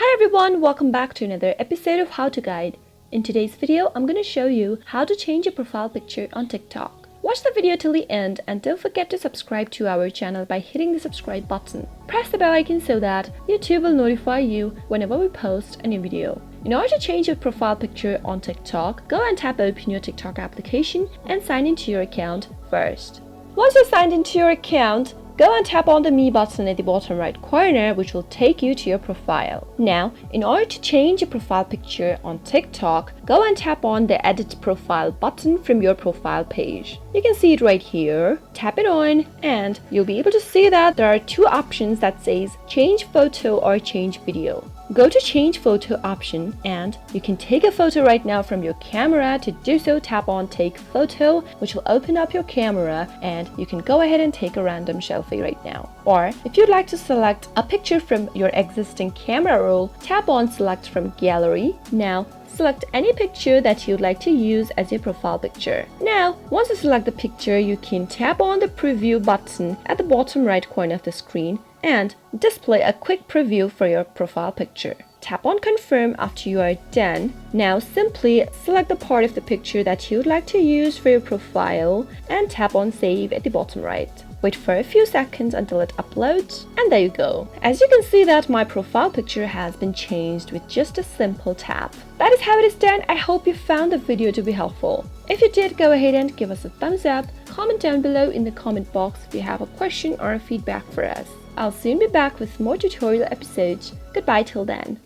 Hi everyone, welcome back to another episode of How to Guide. In today's video, I'm going to show you how to change your profile picture on TikTok. Watch the video till the end and don't forget to subscribe to our channel by hitting the subscribe button. Press the bell icon so that YouTube will notify you whenever we post a new video. In order to change your profile picture on TikTok, go and tap open your TikTok application and sign into your account first. Once you're signed into your account, go and tap on the Me button at the bottom right corner, which will take you to your profile. Now, in order to change your profile picture on TikTok, go and tap on the Edit Profile button from your profile page. You can see it right here. Tap it on and you'll be able to see that there are two options that says Change Photo or Change Video. Go to Change Photo option and you can take a photo right now from your camera. To do so, tap on Take Photo, which will open up your camera and you can go ahead and take a random selfie right now. Or if you'd like to select a picture from your existing camera roll, tap on Select from Gallery. Now, select any picture that you'd like to use as your profile picture. Now, once you select the picture, you can tap on the Preview button at the bottom right corner of the screen and display a quick preview for your profile picture. Tap on Confirm after you are done. Now simply select the part of the picture that you'd like to use for your profile and tap on Save at the bottom right. Wait for a few seconds until it uploads, and there you go. As you can see that my profile picture has been changed with just a simple tap. That is how it is done. I hope you found the video to be helpful. If you did, go ahead and give us a thumbs up. Comment down below in the comment box if you have a question or a feedback for us. I'll soon be back with more tutorial episodes. Goodbye till then.